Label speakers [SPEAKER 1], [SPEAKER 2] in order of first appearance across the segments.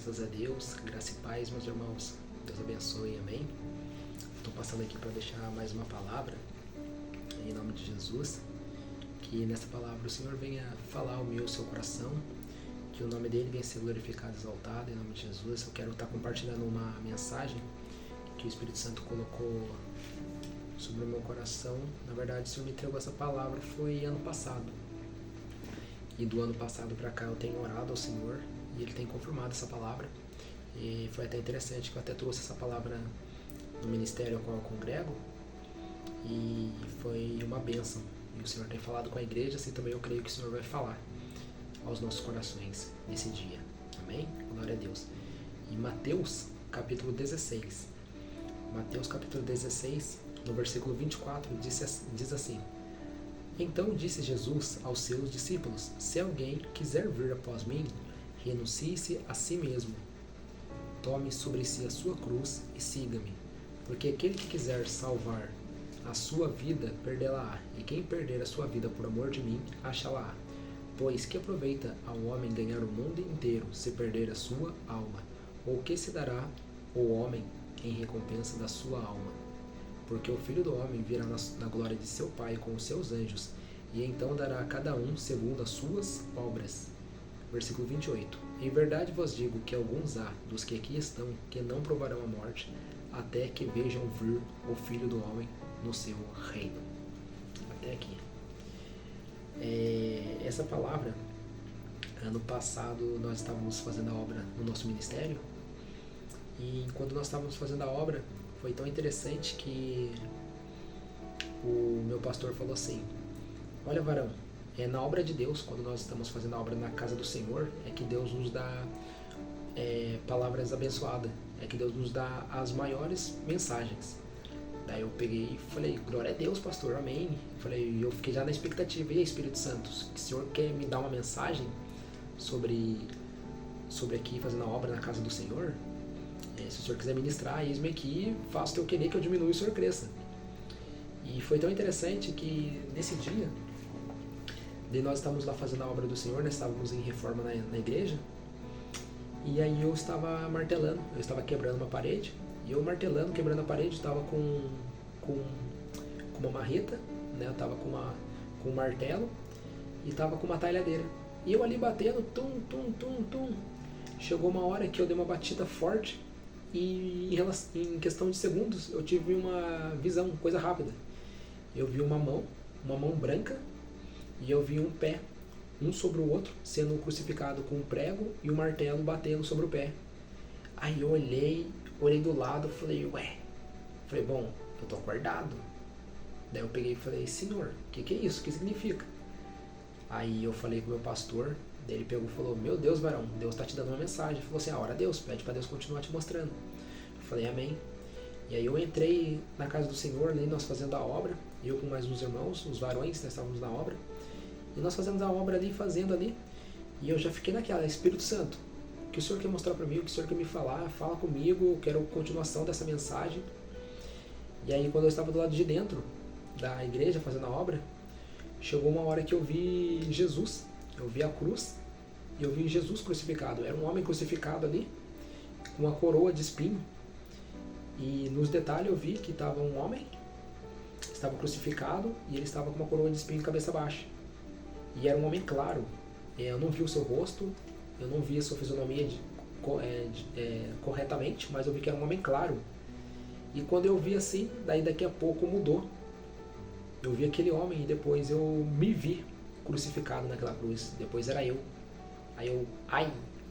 [SPEAKER 1] Graças a Deus, graça e paz, meus irmãos. Deus abençoe, amém. Estou passando aqui para deixar mais uma palavra, em nome de Jesus. Que nessa palavra o Senhor venha falar ao meu, seu coração, que o nome dele venha ser glorificado e exaltado, em nome de Jesus. Eu quero estar compartilhando uma mensagem que o Espírito Santo colocou sobre o meu coração. Na verdade, o Senhor me entregou essa palavra foi ano passado. E do ano passado para cá eu tenho orado ao Senhor e Ele tem confirmado essa palavra. E foi até interessante que eu até trouxe essa palavra no ministério ao qual eu congrego e foi uma bênção. E o Senhor tem falado com a igreja, assim também eu creio que o Senhor vai falar aos nossos corações nesse dia. Amém? Glória a Deus. Em Mateus capítulo 16. Mateus capítulo 16, no versículo 24, diz assim: Então disse Jesus aos seus discípulos: Se alguém quiser vir após mim, renuncie-se a si mesmo. Tome sobre si a sua cruz e siga-me. Porque aquele que quiser salvar a sua vida, perdê-la-á. E quem perder a sua vida por amor de mim, achá-la-á. Pois que aproveita ao homem ganhar o mundo inteiro, se perder a sua alma? Ou que se dará o homem em recompensa da sua alma? Porque o Filho do Homem virá na glória de seu Pai com os seus anjos, e então dará a cada um segundo as suas obras. Versículo 28. Em verdade vos digo que alguns há dos que aqui estão que não provarão a morte, até que vejam vir o Filho do Homem no seu reino. Até aqui. Essa palavra, ano passado nós estávamos fazendo a obra no nosso ministério, e quando nós estávamos fazendo a obra, foi tão interessante que o meu pastor falou assim: olha, varão, na obra de Deus, quando nós estamos fazendo a obra na casa do Senhor, é que Deus nos dá palavras abençoadas, é que Deus nos dá as maiores mensagens. Daí eu peguei e falei: glória a Deus, pastor, amém. Eu fiquei já na expectativa: e aí, Espírito Santo, que o Senhor quer me dar uma mensagem sobre aqui fazendo a obra na casa do Senhor? Se o Senhor quiser ministrar, eis-me aqui, faço o teu querer que eu diminua e o Senhor cresça. E foi tão interessante que nesse dia, nós estávamos lá fazendo a obra do Senhor, nós estávamos em reforma na igreja, e aí eu estava martelando, eu estava quebrando uma parede, e eu martelando, quebrando a parede, estava com uma marreta, né? Eu estava com um martelo e estava com uma talhadeira. E eu ali batendo, tum, tum, tum, tum. Chegou uma hora que eu dei uma batida forte e em questão de segundos eu tive uma visão, coisa rápida. Eu vi uma mão branca, e eu vi um pé, um sobre o outro, sendo crucificado com um prego e um martelo batendo sobre o pé. Aí eu olhei do lado, falei: bom, eu tô acordado. Daí eu peguei e falei: Senhor, o que é isso? O que significa? Aí eu falei com o meu pastor, daí ele pegou e falou: meu Deus, varão, Deus tá te dando uma mensagem. Ele falou assim: ora a Deus, pede para Deus continuar te mostrando. Eu falei: amém. E aí eu entrei na casa do Senhor, ali nós fazendo a obra, eu com mais uns irmãos, os varões, nós estávamos na obra, e nós fazemos a obra ali, fazendo ali, e eu já fiquei naquela: Espírito Santo, o que o Senhor quer mostrar para mim, o que o Senhor quer me falar, fala comigo, eu quero continuação dessa mensagem. E aí quando eu estava do lado de dentro da igreja fazendo a obra, chegou uma hora que eu vi Jesus, eu vi a cruz, e eu vi Jesus crucificado. Era um homem crucificado ali, com uma coroa de espinho, e nos detalhes eu vi que estava um homem, estava crucificado, e ele estava com uma coroa de espinho cabeça baixa. E era um homem claro. Eu não vi o seu rosto, eu não vi a sua fisionomia corretamente, mas eu vi que era um homem claro. E quando eu vi assim, daqui a pouco mudou. Eu vi aquele homem e depois eu me vi crucificado naquela cruz. Depois era eu. Aí eu,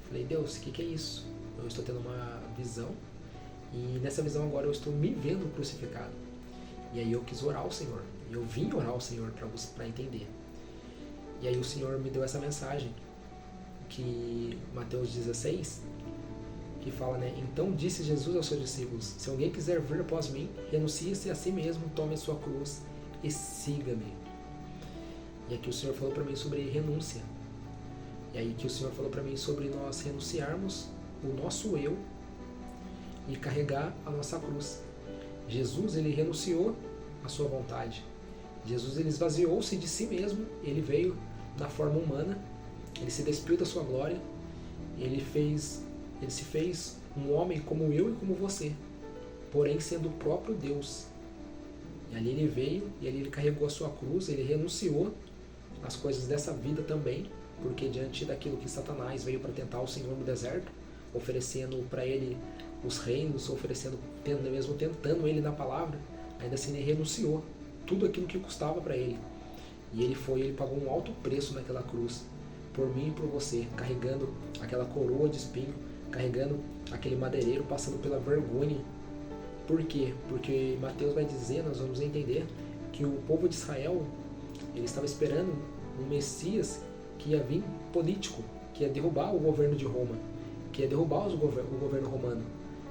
[SPEAKER 1] falei: Deus, o que é isso? Eu estou tendo uma visão, e nessa visão agora eu estou me vendo crucificado. E aí eu quis orar ao Senhor. Eu vim orar ao Senhor para entender. E aí o Senhor me deu essa mensagem, que Mateus 16, que fala, né? Então disse Jesus aos seus discípulos: se alguém quiser vir após mim, renuncie-se a si mesmo, tome a sua cruz e siga-me. E aqui o Senhor falou para mim sobre renúncia. E aí que o Senhor falou para mim sobre nós renunciarmos o nosso eu e carregar a nossa cruz. Jesus, ele renunciou à sua vontade. Jesus, ele esvaziou-se de si mesmo, ele veio na forma humana, ele se despiu da sua glória, ele ele se fez um homem como eu e como você, porém sendo o próprio Deus. E ali ele veio, e ali ele carregou a sua cruz, ele renunciou às coisas dessa vida também, porque diante daquilo que Satanás veio para tentar o Senhor no deserto, oferecendo para ele os reinos, oferecendo, mesmo tentando ele na palavra, ainda assim ele renunciou tudo aquilo que custava para ele. E ele pagou um alto preço naquela cruz, por mim e por você, carregando aquela coroa de espinho, carregando aquele madeireiro, passando pela vergonha. Por quê? Porque Mateus vai dizer, nós vamos entender, que o povo de Israel, ele estava esperando um Messias que ia vir político, que ia derrubar o governo de Roma, que ia derrubar o governo romano.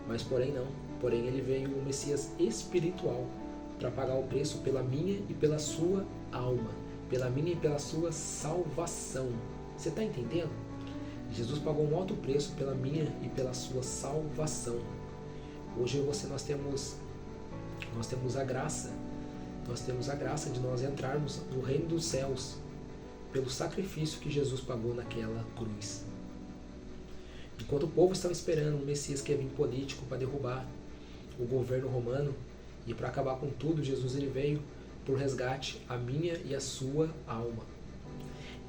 [SPEAKER 1] Mas porém não, porém ele veio um Messias espiritual para pagar o preço pela minha e pela sua alma, pela minha e pela sua salvação. Você está entendendo? Jesus pagou um alto preço pela minha e pela sua salvação. Hoje eu e você nós temos a graça, de nós entrarmos no reino dos céus pelo sacrifício que Jesus pagou naquela cruz. Enquanto o povo estava esperando um Messias que ia vir político para derrubar o governo romano e para acabar com tudo, Jesus ele veio por resgate a minha e a sua alma.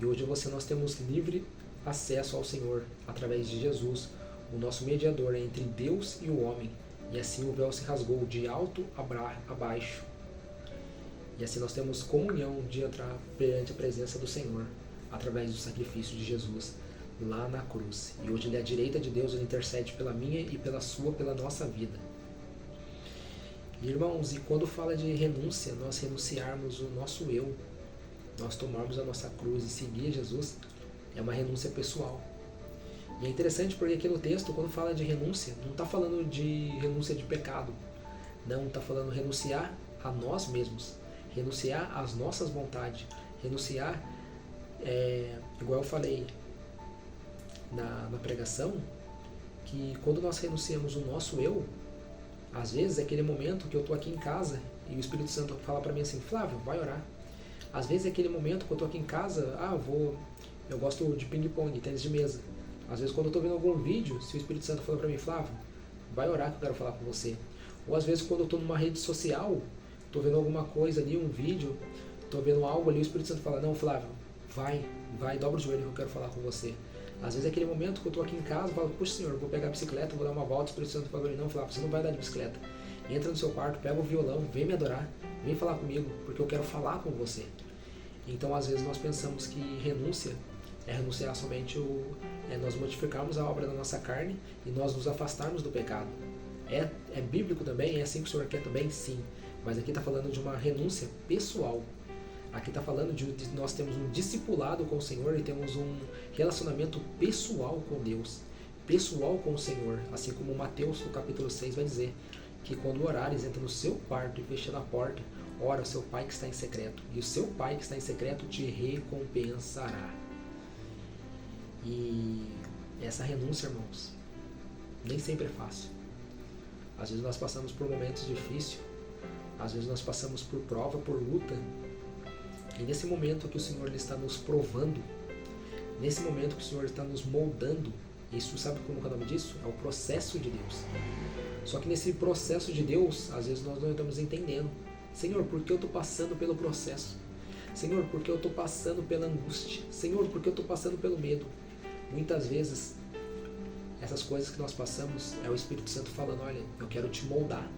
[SPEAKER 1] E hoje você nós temos livre acesso ao Senhor através de Jesus, o nosso mediador entre Deus e o homem. E assim o véu se rasgou de alto a baixo. E assim nós temos comunhão de entrar perante a presença do Senhor através do sacrifício de Jesus lá na cruz. E hoje ele é à direita de Deus, ele intercede pela minha e pela nossa vida. Irmãos, e quando fala de renúncia, nós renunciarmos o nosso eu, nós tomarmos a nossa cruz e seguir Jesus, é uma renúncia pessoal. E é interessante porque aqui no texto, quando fala de renúncia, não está falando de renúncia de pecado, não está falando renunciar a nós mesmos, renunciar às nossas vontades, renunciar, igual eu falei na pregação, que quando nós renunciamos o nosso eu, às vezes é aquele momento que eu estou aqui em casa e o Espírito Santo fala para mim assim, Flávio, vai orar. Às vezes é aquele momento que eu estou aqui em casa, eu gosto de ping-pong, tênis de mesa. Às vezes quando eu estou vendo algum vídeo, se o Espírito Santo fala para mim, Flávio, vai orar que eu quero falar com você. Ou às vezes quando eu estou numa rede social, estou vendo alguma coisa ali, um vídeo, estou vendo algo ali, o Espírito Santo fala, não, Flávio, vai, dobra o joelho que eu quero falar com você. Às vezes é aquele momento que eu estou aqui em casa e falo, puxa Senhor, vou pegar a bicicleta, vou dar uma volta, o Espírito Santo fala, não, Flávio, você não vai andar de bicicleta. Entra no seu quarto, pega o violão, vem me adorar, vem falar comigo, porque eu quero falar com você. Então às vezes nós pensamos que renúncia é renunciar somente nós modificarmos a obra da nossa carne e nós nos afastarmos do pecado. É bíblico também? É assim que o Senhor quer também? Sim. Mas aqui está falando de uma renúncia pessoal. Aqui está falando de nós temos um discipulado com o Senhor e temos um relacionamento pessoal com Deus, pessoal com o Senhor. Assim como Mateus, no capítulo 6, vai dizer que quando orares, entra no seu quarto e fechando a porta, ora ao seu Pai que está em secreto. E o seu Pai que está em secreto te recompensará. E essa renúncia, irmãos, nem sempre é fácil. Às vezes nós passamos por momentos difíceis, às vezes nós passamos por prova, por luta. E nesse momento que o Senhor está nos provando, nesse momento que o Senhor está nos moldando, isso sabe como é o nome disso? É o processo de Deus. Só que nesse processo de Deus, às vezes nós não estamos entendendo. Senhor, por que eu estou passando pelo processo? Senhor, por que eu estou passando pela angústia? Senhor, por que eu estou passando pelo medo? Muitas vezes, essas coisas que nós passamos é o Espírito Santo falando, olha, eu quero te moldar,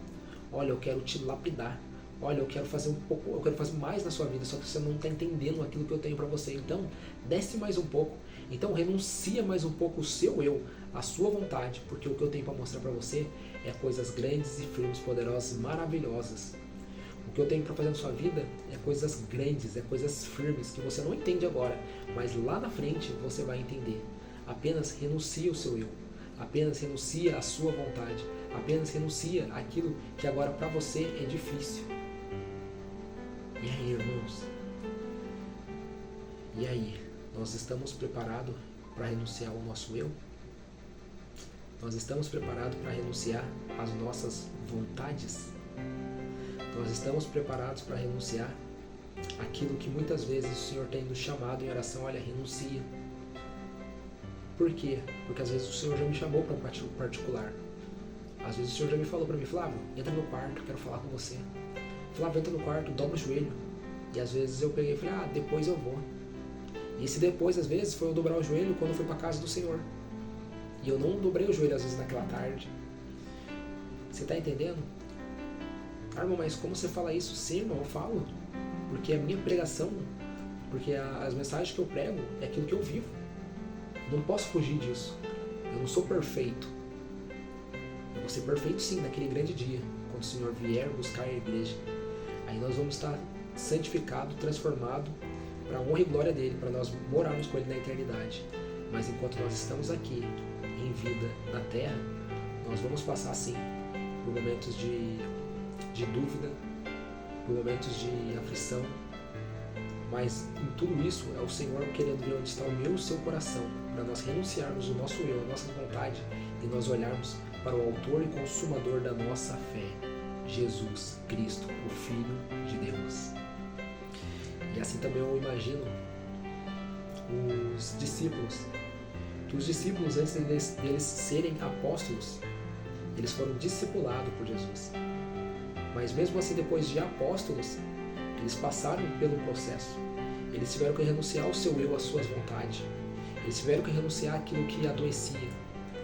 [SPEAKER 1] olha, eu quero te lapidar, olha, eu quero fazer eu quero fazer mais na sua vida, só que você não está entendendo aquilo que eu tenho para você. Então, desce mais um pouco, então renuncia mais um pouco o seu eu, a sua vontade, porque o que eu tenho para mostrar para você é coisas grandes e firmes, poderosas, maravilhosas. O que eu tenho para fazer na sua vida é coisas grandes, é coisas firmes, que você não entende agora, mas lá na frente você vai entender. Apenas renuncia o seu eu, apenas renuncia a sua vontade, apenas renuncia aquilo que agora para você é difícil. E aí, irmãos? E aí? Nós estamos preparados para renunciar ao nosso eu? Nós estamos preparados para renunciar às nossas vontades? Nós estamos preparados para renunciar àquilo que muitas vezes o Senhor tem nos chamado em oração, olha, renuncia. Por quê? Porque às vezes o Senhor já me chamou para um particular. Às vezes o Senhor já me falou para mim, Flávio, entra no quarto, quero falar com você. Flávio, entra no quarto, dobra o joelho. E às vezes eu peguei e falei, depois eu vou. E esse depois, às vezes, foi eu dobrar o joelho quando eu fui para a casa do Senhor. E eu não dobrei o joelho, às vezes, naquela tarde. Você está entendendo? Irmão, mas como você fala isso? Sim, irmão, eu falo. Porque a minha pregação, porque as mensagens que eu prego é aquilo que eu vivo. Eu não posso fugir disso. Eu não sou perfeito. Eu vou ser perfeito sim naquele grande dia, quando o Senhor vier buscar a igreja. Aí nós vamos estar santificados, transformados para a honra e glória dele, para nós morarmos com ele na eternidade. Mas enquanto nós estamos aqui, em vida na terra, nós vamos passar sim por momentos de dúvida, por momentos de aflição, mas em tudo isso é o Senhor querendo ver onde está o meu e o seu coração, para nós renunciarmos o nosso eu, a nossa vontade, e nós olharmos para o autor e consumador da nossa fé, Jesus Cristo, o Filho de Deus. E assim também eu imagino os discípulos, que os discípulos, antes deles serem apóstolos, eles foram discipulados por Jesus. Mas mesmo assim, depois de apóstolos, eles passaram pelo processo. Eles tiveram que renunciar ao seu eu, às suas vontades. Eles tiveram que renunciar àquilo que adoecia,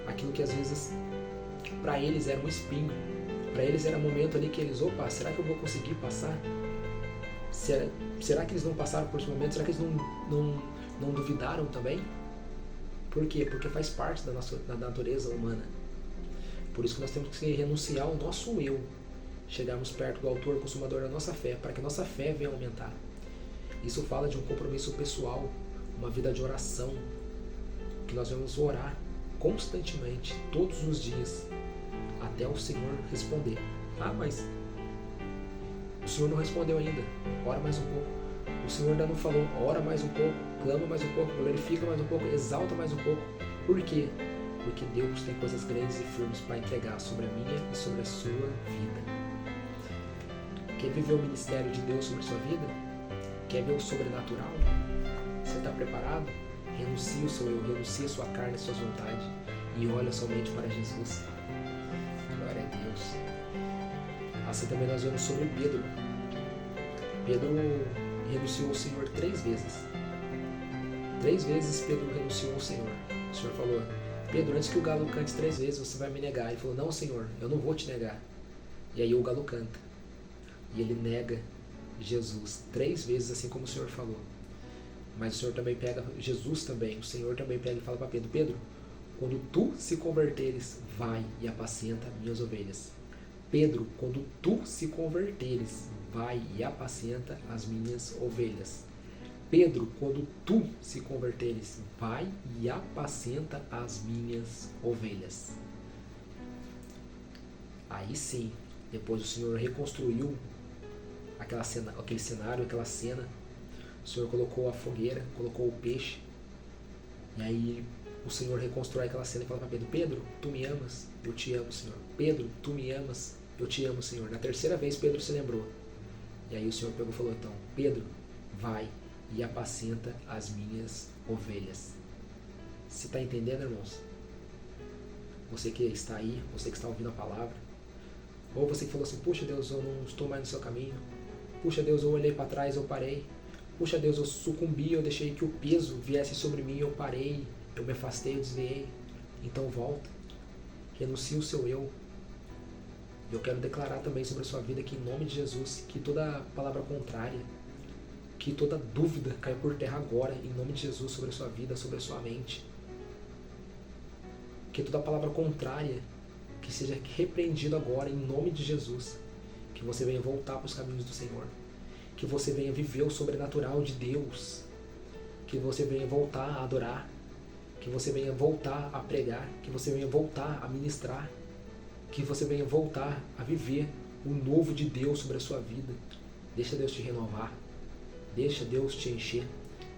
[SPEAKER 1] aquilo que às vezes para eles era um espinho. Para eles era um momento ali que eles, será que eu vou conseguir passar? Será que eles não passaram por esse momento? Será que eles não duvidaram também? Por quê? Porque faz parte da natureza humana. Por isso que nós temos que renunciar ao nosso eu, chegarmos perto do autor e consumador da nossa fé, para que a nossa fé venha aumentar. Isso fala de um compromisso pessoal, uma vida de oração, que nós vamos orar constantemente, todos os dias, até o Senhor responder. Mas o Senhor não respondeu ainda, ora mais um pouco. O Senhor ainda não falou, ora mais um pouco, clama mais um pouco, glorifica mais um pouco, exalta mais um pouco. Por quê? Porque Deus tem coisas grandes e firmes para entregar sobre a minha e sobre a sua vida. Quer viver o ministério de Deus sobre a sua vida? Quer ver o sobrenatural? Você está preparado? Renuncie o seu eu, renuncie a sua carne, as suas vontades e olha somente para Jesus. Glória a Deus. Assim também nós vemos sobre Pedro. Pedro renunciou ao Senhor 3 vezes. 3 vezes Pedro renunciou ao Senhor. O Senhor falou, Pedro, antes que o galo cante 3 vezes, você vai me negar. Ele falou, não, Senhor, eu não vou te negar. E aí o galo canta. E ele nega Jesus 3 vezes, assim como o Senhor falou. Mas o Senhor também pega, Jesus também, o Senhor também pega e fala para Pedro, Pedro, quando tu se converteres, vai e apacenta minhas ovelhas. Pedro, quando tu se converteres, vai e apacenta as minhas ovelhas. Pedro, quando tu se converteres, vai e apacenta as minhas ovelhas. Aí sim, depois o Senhor reconstruiu aquele cenário, aquela cena. O Senhor colocou a fogueira, colocou o peixe. E aí o Senhor reconstrói aquela cena e fala para Pedro, Pedro, tu me amas? Eu te amo, Senhor. Pedro, tu me amas? Eu te amo, Senhor. Na 3ª vez Pedro se lembrou. E aí o Senhor pegou e falou, então, Pedro, vai e apacenta as minhas ovelhas. Você está entendendo, irmãos? Você que está aí, você que está ouvindo a palavra, ou você que falou assim, puxa Deus, eu não estou mais no seu caminho, puxa Deus, eu olhei para trás, eu parei, puxa Deus, eu sucumbi, eu deixei que o peso viesse sobre mim, eu parei, eu me afastei, eu desviei. Então volta, renuncie o seu eu. Eu quero declarar também sobre a sua vida que em nome de Jesus, que toda palavra contrária, que toda dúvida caia por terra agora, em nome de Jesus, sobre a sua vida, sobre a sua mente. Que toda palavra contrária, que seja repreendido agora, em nome de Jesus. Que você venha voltar para os caminhos do Senhor. Que você venha viver o sobrenatural de Deus. Que você venha voltar a adorar. Que você venha voltar a pregar. Que você venha voltar a ministrar. Que você venha voltar a viver o novo de Deus sobre a sua vida. Deixa Deus te renovar. Deixa Deus te encher.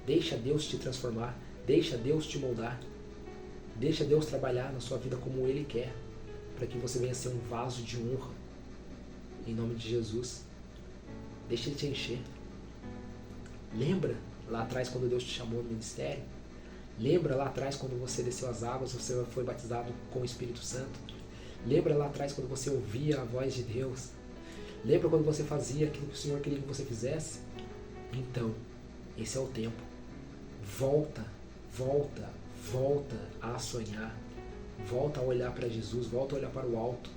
[SPEAKER 1] Deixa Deus te transformar. Deixa Deus te moldar. Deixa Deus trabalhar na sua vida como Ele quer. Para que você venha ser um vaso de honra. Em nome de Jesus. Deixa Ele te encher. Lembra lá atrás quando Deus te chamou no ministério? Lembra lá atrás quando você desceu as águas, você foi batizado com o Espírito Santo? Lembra lá atrás quando você ouvia a voz de Deus? Lembra quando você fazia aquilo que o Senhor queria que você fizesse? Então, esse é o tempo. Volta, volta, volta a sonhar. Volta a olhar para Jesus, volta a olhar para o alto.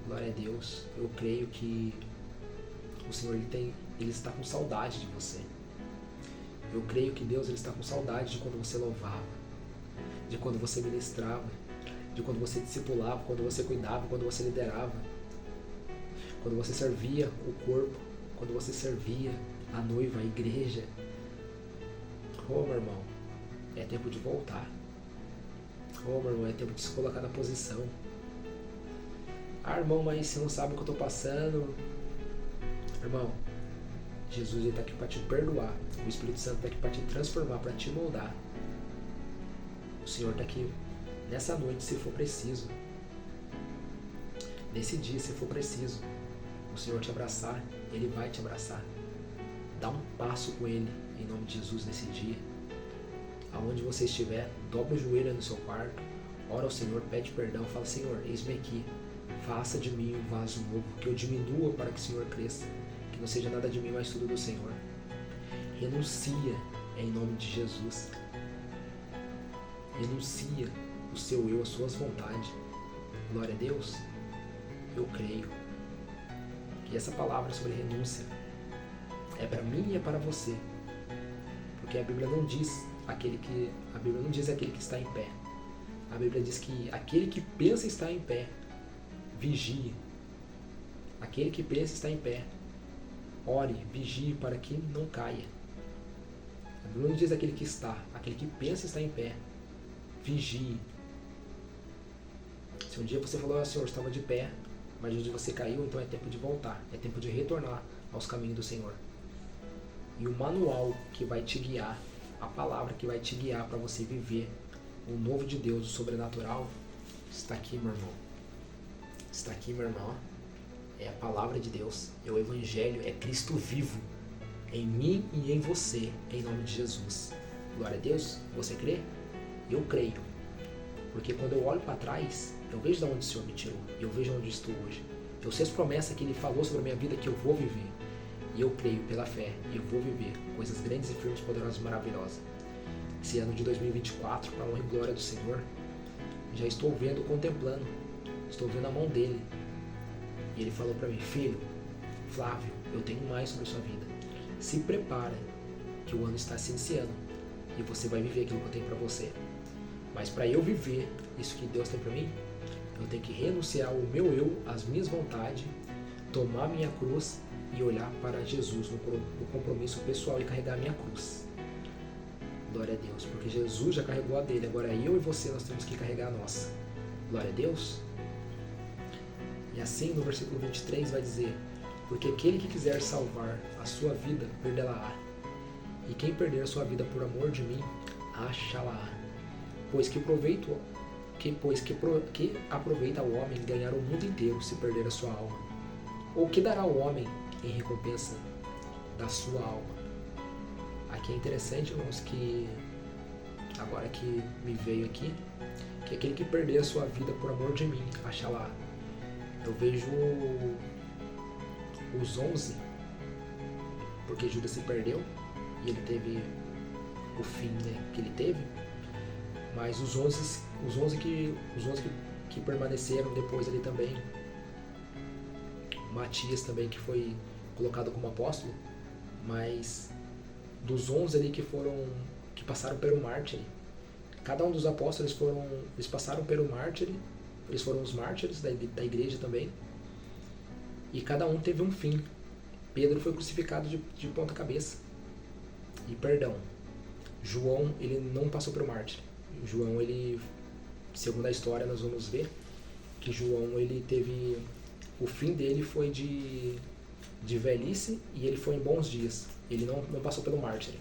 [SPEAKER 1] Glória a Deus. Eu creio que o Senhor ele está com saudade de você. Eu creio que Deus ele está com saudade de quando você louvava, de quando você ministrava, de quando você discipulava, quando você cuidava, quando você liderava, quando você servia o corpo, quando você servia a noiva, a igreja. Oh, meu irmão, é tempo de voltar. Oh, meu irmão, é tempo de se colocar na posição. Ah, irmão, mas você não sabe o que eu estou passando. Irmão, Jesus está aqui para te perdoar. O Espírito Santo está aqui para te transformar, para te moldar. O Senhor está aqui nessa noite, se for preciso. Nesse dia, se for preciso. O Senhor te abraçar, Ele vai te abraçar. Dá um passo com Ele, em nome de Jesus, nesse dia. Aonde você estiver, dobra o joelho no seu quarto, ora ao Senhor, pede perdão, fala: Senhor, eis-me aqui, faça de mim um vaso novo, que eu diminua para que o Senhor cresça, que não seja nada de mim, mas tudo do Senhor. Renuncia em nome de Jesus. Renuncia o seu eu, as suas vontades. Glória a Deus. Eu creio que essa palavra sobre renúncia é para mim e é para você, porque a Bíblia não diz aquele que está em pé. A Bíblia diz que aquele que pensa estar em pé, vigie. Aquele que pensa estar em pé, ore, vigie para que não caia. A Bíblia não diz aquele que está, aquele que pensa estar em pé, vigie. Se um dia você falou: Senhor, estava de pé, mas hoje você caiu, então é tempo de voltar, é tempo de retornar aos caminhos do Senhor. E o manual que vai te guiar, a palavra que vai te guiar para você viver o novo de Deus, o sobrenatural, está aqui, meu irmão. Está aqui, meu irmão. É a palavra de Deus, é o Evangelho, é Cristo vivo em mim e em você, em nome de Jesus. Glória a Deus. Você crê? Eu creio. Porque quando eu olho para trás, eu vejo de onde o Senhor me tirou, eu vejo onde estou hoje. Eu sei as promessas que Ele falou sobre a minha vida que eu vou viver. E eu creio pela fé, e eu vou viver coisas grandes e firmes, poderosas e maravilhosas. Esse ano de 2024, para a honra e glória do Senhor, já estou vendo, contemplando, estou vendo a mão dEle. E Ele falou para mim: filho, Flávio, eu tenho mais sobre a sua vida. Se prepara, que o ano está se iniciando, e você vai viver aquilo que eu tenho para você. Mas para eu viver isso que Deus tem para mim, eu tenho que renunciar ao meu eu, às minhas vontades, tomar minha cruz e olhar para Jesus no compromisso pessoal e carregar a minha cruz. Glória a Deus, porque Jesus já carregou a dele, agora eu e você nós temos que carregar a nossa. Glória a Deus. E assim no versículo 23 vai dizer: porque aquele que quiser salvar a sua vida, perdê-la-á. E quem perder a sua vida por amor de mim, achá-la-á. Pois que aproveita o homem ganhar o mundo inteiro se perder a sua alma? Ou que dará o homem em recompensa da sua alma? Aqui é interessante, irmãos, que agora que me veio aqui, que aquele que perder a sua vida por amor de mim, achá-la. Eu vejo os 11, porque Judas se perdeu e ele teve o fim, né, que ele teve, mas os 11 que permaneceram depois ali também, Matias também, que foi colocado como apóstolo, mas dos 11 ali que passaram pelo mártir, cada um dos apóstolos eles passaram pelo mártir, eles foram os mártires da igreja também, e cada um teve um fim. Pedro foi crucificado de ponta cabeça, e perdão, João, ele não passou pelo mártir. João, ele, segundo a história, nós vamos ver que João, ele teve, o fim dele foi de velhice, e ele foi em bons dias. Ele não passou pelo mártir,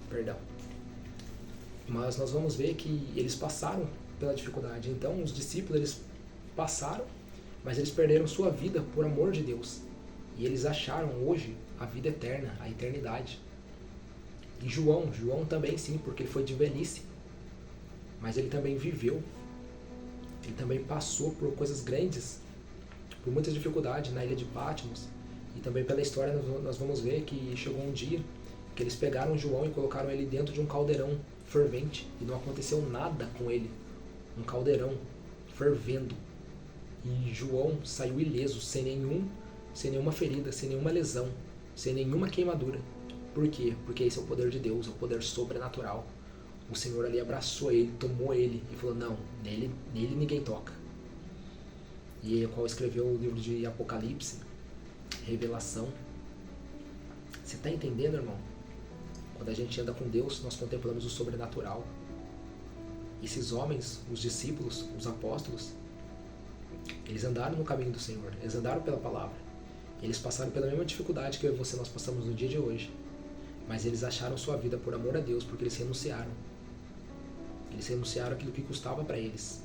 [SPEAKER 1] perdão. Mas nós vamos ver que eles passaram pela dificuldade. Então, os discípulos, eles passaram, mas eles perderam sua vida por amor de Deus. E eles acharam hoje a vida eterna, a eternidade. E João também sim, porque ele foi de velhice, mas ele também viveu, ele também passou por coisas grandes, por muitas dificuldades na ilha de Patmos. E também pela história nós vamos ver que chegou um dia que eles pegaram João e colocaram ele dentro de um caldeirão fervente e não aconteceu nada com ele. Um caldeirão fervendo. E João saiu ileso, sem nenhuma ferida, sem nenhuma lesão, sem nenhuma queimadura. Por quê? Porque esse é o poder de Deus, é o poder sobrenatural. O Senhor ali abraçou ele, tomou ele e falou, não, nele ninguém toca. E qual escreveu o livro de Apocalipse, Revelação. Você está entendendo, irmão? Quando a gente anda com Deus, nós contemplamos o sobrenatural. Esses homens, os discípulos, os apóstolos, eles andaram no caminho do Senhor, eles andaram pela palavra. Eles passaram pela mesma dificuldade que eu e você nós passamos no dia de hoje. Mas eles acharam sua vida por amor a Deus, porque eles renunciaram. Eles renunciaram aquilo que custava para eles.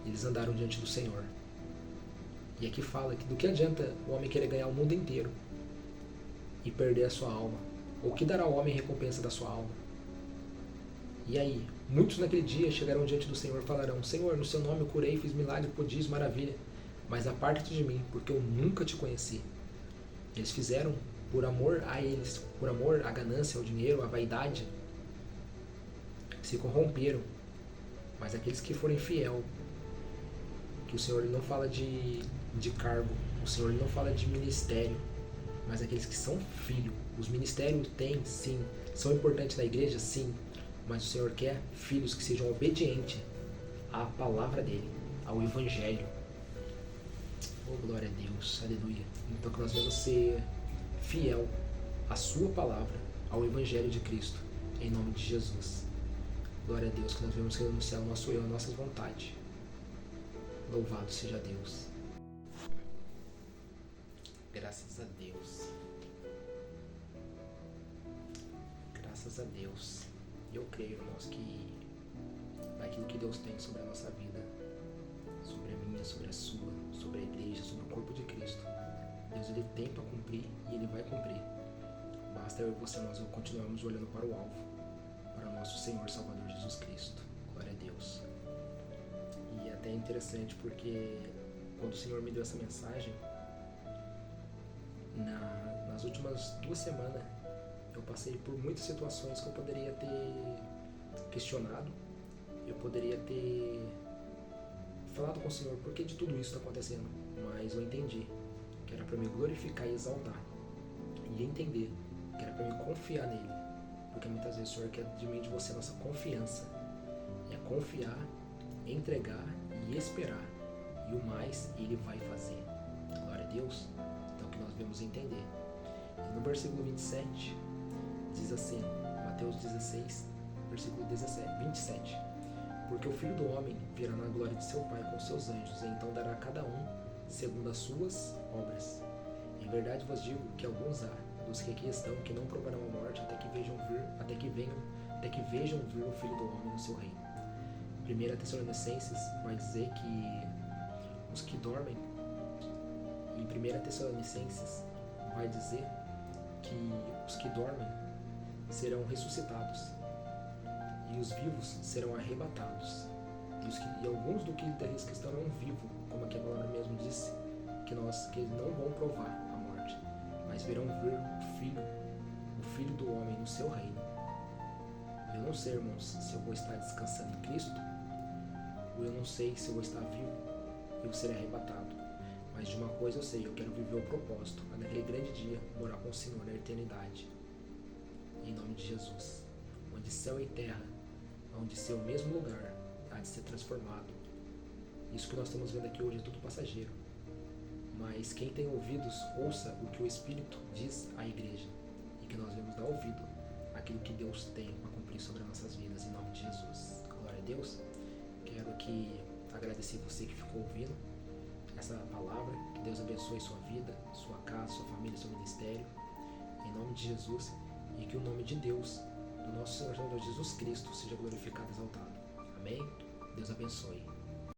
[SPEAKER 1] Eles andaram diante do Senhor. E aqui fala que do que adianta o homem querer ganhar o mundo inteiro e perder a sua alma? Ou que dará ao homem recompensa da sua alma? E aí, muitos naquele dia chegarão diante do Senhor e falarão, Senhor, no seu nome eu curei, fiz milagre, prodígio, maravilha, mas aparte-te de mim, porque eu nunca te conheci. Eles fizeram por amor a eles, por amor à ganância, ao dinheiro, à vaidade, se corromperam. Mas aqueles que forem fiel, que o Senhor ele não fala de cargo, o Senhor ele não fala de ministério, mas aqueles que são filhos. Os ministérios têm, sim, são importantes na igreja, sim, mas o Senhor quer filhos que sejam obedientes à palavra dele, ao Evangelho. Oh, glória a Deus, aleluia. Então que nós devemos ser fiel à sua palavra, ao Evangelho de Cristo, em nome de Jesus. Glória a Deus, que nós devemos renunciar ao nosso eu, à nossa vontade. Louvado seja Deus. Graças a Deus. Graças a Deus. Eu creio, irmãos, que aquilo que Deus tem sobre a nossa vida, sobre a minha, sobre a sua, sobre a igreja, sobre o corpo de Cristo, Deus ele tem para cumprir e ele vai cumprir. Basta eu e você, nós continuarmos olhando para o alvo, para o nosso Senhor Salvador Jesus Cristo. Glória a Deus. E até é interessante porque quando o Senhor me deu essa mensagem, nas últimas 2 semanas, eu passei por muitas situações que eu poderia ter questionado, eu poderia ter falado com o Senhor por que de tudo isso está acontecendo, mas eu entendi que era para me glorificar e exaltar, e entender que era para me confiar nele, porque muitas vezes o Senhor quer de mim e de você a nossa confiança, é confiar, entregar e esperar, e o mais ele vai fazer. Glória a Deus. Então que nós devemos entender. E no versículo 27 diz assim, Mateus 16, versículo 27, porque o Filho do Homem virá na glória de seu Pai com seus anjos, e então dará a cada um segundo as suas obras. Em verdade vos digo que alguns há dos que aqui estão que não provarão a morte até que vejam vir o Filho do Homem no seu reino. 1 Tessalonicenses vai dizer que os que dormem, em 1 Tessalonicenses vai dizer que os que dormem serão ressuscitados e os vivos serão arrebatados. E alguns daqueles que estarão vivos, como aqui a palavra mesmo disse, que não vão provar a morte, mas verão ver o Filho do Homem no seu reino. Eu não sei, irmãos, se eu vou estar descansando em Cristo, ou eu não sei se eu vou estar vivo e eu serei arrebatado. Mas de uma coisa eu sei, eu quero viver o propósito, para naquele grande dia morar com o Senhor na eternidade. Em nome de Jesus. Onde céu e terra, onde ser o mesmo lugar, há de ser transformado. Isso que nós estamos vendo aqui hoje é tudo passageiro. Mas quem tem ouvidos, ouça o que o Espírito diz à igreja. E que nós devemos dar ouvido àquilo que Deus tem para cumprir sobre as nossas vidas, em nome de Jesus. Glória a Deus. Quero agradecer você que ficou ouvindo essa palavra. Que Deus abençoe sua vida, sua casa, sua família, seu ministério. Em nome de Jesus. E que o nome de Deus, do nosso Senhor Jesus Cristo, seja glorificado e exaltado. Amém? Deus abençoe.